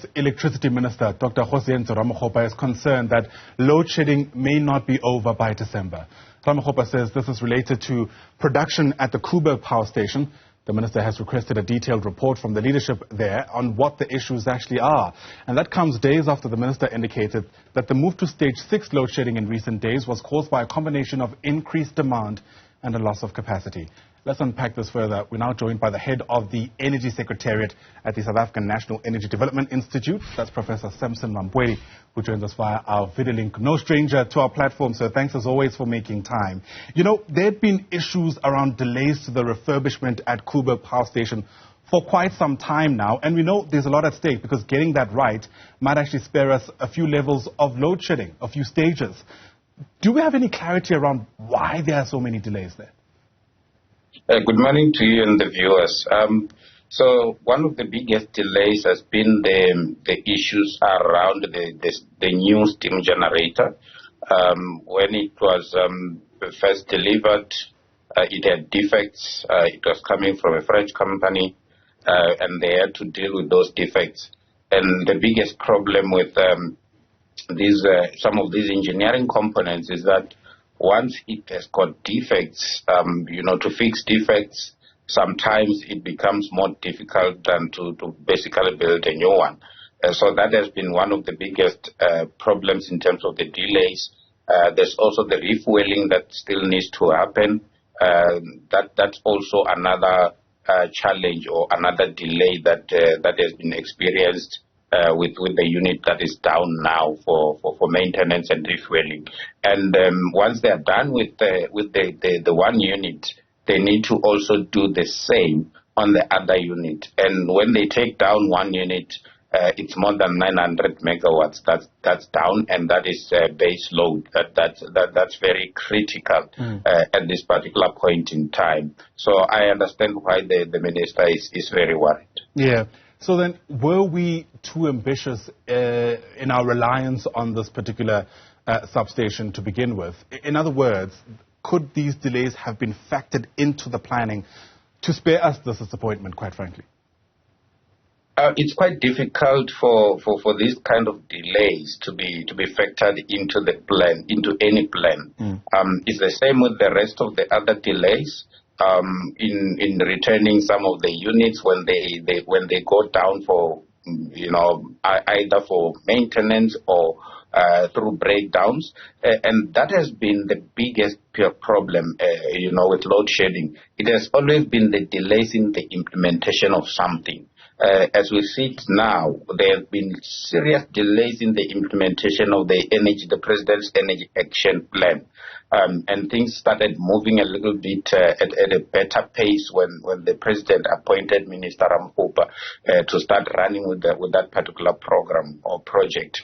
Zimbabwe's Electricity Minister, Dr. Kgosientsho Ramokgopa, is concerned that load shedding may not be over by December. Ramokgopa says this is related to production at the Koeberg power station. The minister has requested a detailed report from the leadership there on what the issues actually are. And that comes days after the minister indicated that the move to stage 6 load shedding in recent days was caused by a combination of increased demand and a loss of capacity. Let's unpack this further. We're now joined by the head of the Energy Secretariat at the South African National Energy Development Institute. That's Professor Sampson Mamphweli, who joins us via our video link. No stranger to our platform, so thanks as always for making time. You know, there have been issues around delays to the refurbishment at Koeberg Power Station for quite some time now, and we know there's a lot at stake because getting that right might actually spare us a few levels of load shedding, a few stages. Do we have any clarity around why there are so many delays there? Good morning to you and the viewers. So one of the biggest delays has been the issues around the new steam generator. When it was first delivered, it had defects. It was coming from a French company, and they had to deal with those defects. And the biggest problem with some of these engineering components is that once it has got defects, to fix defects, sometimes it becomes more difficult than to basically build a new one. So that has been one of the biggest problems in terms of the delays. There's also the refueling that still needs to happen. That's also another challenge or another delay that has been experienced with the unit that is down now for maintenance and refueling. And once they are done with the one unit, they need to also do the same on the other unit. And when they take down one unit, it's more than 900 megawatts that's down, and that is base load. That's very critical at this particular point in time. So I understand why the minister is very worried. Yeah. So then, were we too ambitious in our reliance on this particular substation to begin with? In other words, could these delays have been factored into the planning to spare us this disappointment, quite frankly? It's quite difficult for these kind of delays to be factored into the plan, into any plan. It's the same with the rest of the other delays. In returning some of the units when they go down for either for maintenance or through breakdowns, and that has been the biggest problem with load shedding. It has always been the delays in the implementation of something. As we see it now, there have been serious delays in the implementation of the President's Energy Action Plan. And things started moving a little bit at a better pace when the President appointed Minister Ramokgopa to start running with that particular program or project.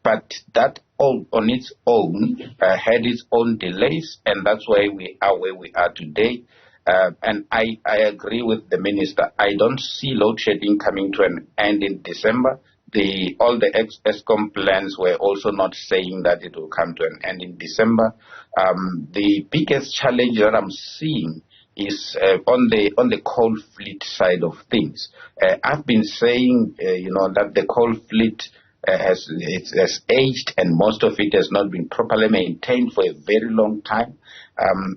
But that all on its own had its own delays, and that's why we are where we are today. And I agree with the minister. I don't see load shedding coming to an end in December. All the ESCOM plans were also not saying that it will come to an end in December. The biggest challenge that I'm seeing is on the coal fleet side of things. I've been saying, that the coal fleet has aged, and most of it has not been properly maintained for a very long time.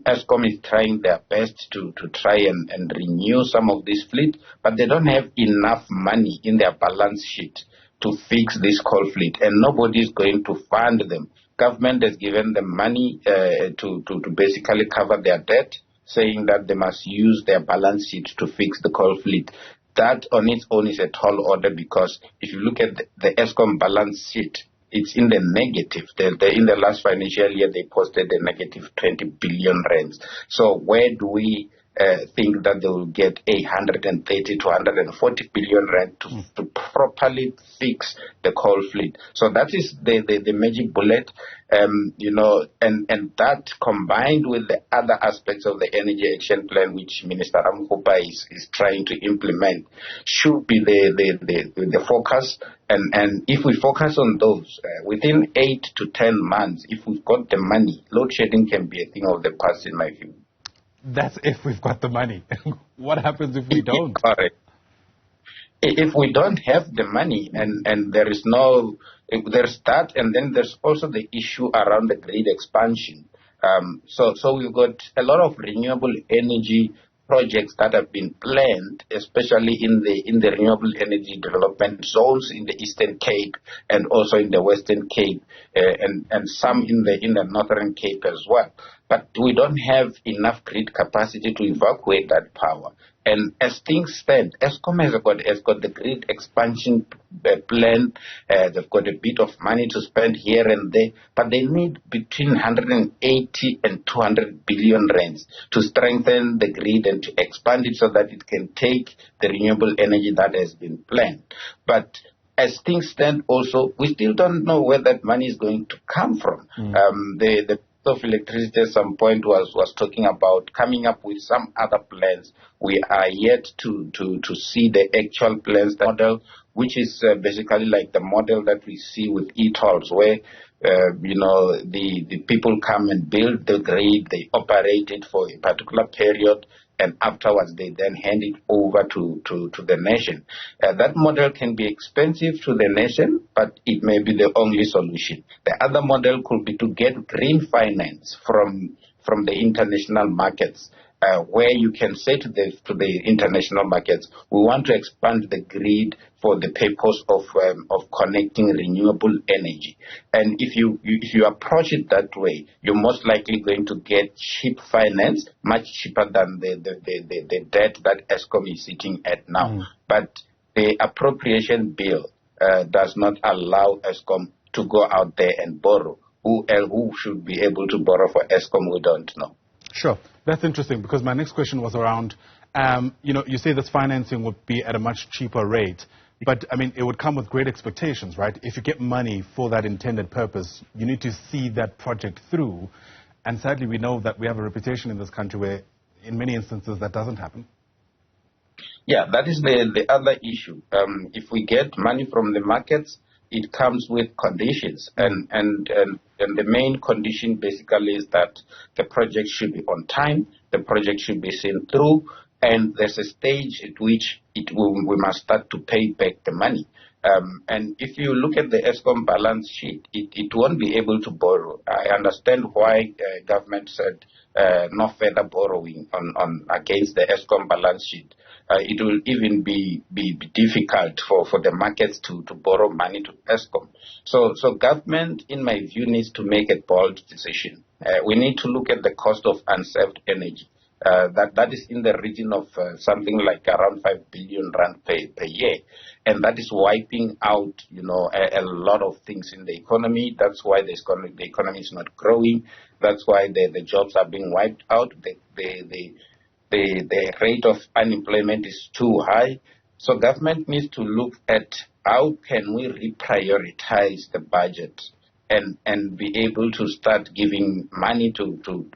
ESCOM is trying their best to try and renew some of this fleet, but they don't have enough money in their balance sheet to fix this coal fleet, and nobody is going to fund them. Government has given them money to basically cover their debt, saying that they must use their balance sheet to fix the coal fleet. That on its own is a tall order, because if you look at the ESCOM balance sheet, it's in the negative. In the last financial year, they posted a negative 20 billion rands. So where do we think that they will get 130 to 140 billion rand to properly fix the coal fleet? So that is the magic bullet, and that combined with the other aspects of the Energy Action Plan, which Minister Ramokgopa is trying to implement, should be the focus. And if we focus on those, within 8 to 10 months, if we've got the money, load shedding can be a thing of the past, in my view. That's if we've got the money. What happens if we don't? Correct. if we don't have the money and there is no, there's that, and then there's also the issue around the grid expansion. So we've got a lot of renewable energy projects that have been planned, especially in the renewable energy development zones in the Eastern Cape and also in the Western Cape, and some in the Northern Cape as well. But we don't have enough grid capacity to evacuate that power. And as things stand, Eskom has got the grid expansion plan. They've got a bit of money to spend here and there, but they need between 180 and 200 billion rands to strengthen the grid and to expand it so that it can take the renewable energy that has been planned. But as things stand also, we still don't know where that money is going to come from. The of electricity at some point was talking about coming up with some other plans. We are yet to see the actual plans, the model, which is basically like the model that we see with e-tolls, where the people come and build the grid, they operate it for a particular period, and afterwards they then hand it over to the nation. That model can be expensive to the nation, but it may be the only solution. The other model could be to get green finance from the international markets, where you can say to the international markets, we want to expand the grid for the purpose of connecting renewable energy. And if you approach it that way, you're most likely going to get cheap finance, much cheaper than the debt that Eskom is sitting at now. But the appropriation bill does not allow Eskom to go out there and borrow. Who should be able to borrow for Eskom, we don't know. Sure. That's interesting, because my next question was around, you say this financing would be at a much cheaper rate, but, I mean, it would come with great expectations, right? If you get money for that intended purpose, you need to see that project through. And sadly, we know that we have a reputation in this country where, in many instances, that doesn't happen. Yeah, that is the other issue. If we get money from the markets, it comes with conditions, and the main condition basically is that the project should be on time, the project should be seen through, and there's a stage at which we must start to pay back the money. And if you look at the Eskom balance sheet, it won't be able to borrow. I understand why government said no further borrowing on against the Eskom balance sheet. It will even be difficult for the markets to borrow money to Eskom. So government, in my view, needs to make a bold decision. We need to look at the cost of unserved energy. That is in the region of something like around 5 billion rand per year. And that is wiping out, a lot of things in the economy. That's why the economy is not growing. That's why the jobs are being wiped out. The rate of unemployment is too high. So government needs to look at how can we reprioritize the budget and be able to start giving money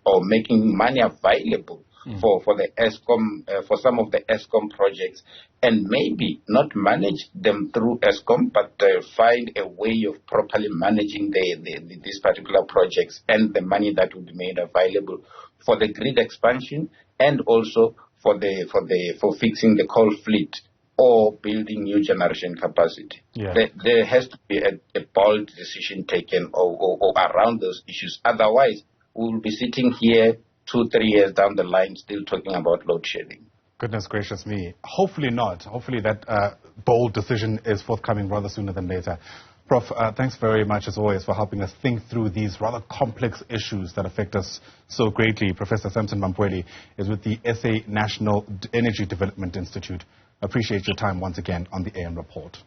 or making money available for the Eskom, for some of the Eskom projects, and maybe not manage them through Eskom, but find a way of properly managing these particular projects and the money that will be made available for the grid expansion and also for fixing the coal fleet or building new generation capacity. Yeah. There has to be a bold decision taken or around those issues. Otherwise, we will be sitting here 2-3 years down the line still talking about load shedding. Goodness gracious me. Hopefully not. Hopefully that bold decision is forthcoming rather sooner than later. Prof, thanks very much as always for helping us think through these rather complex issues that affect us so greatly. Professor Sampson Mamphweli is with the SA National Energy Development Institute. Appreciate your time once again on the AM Report.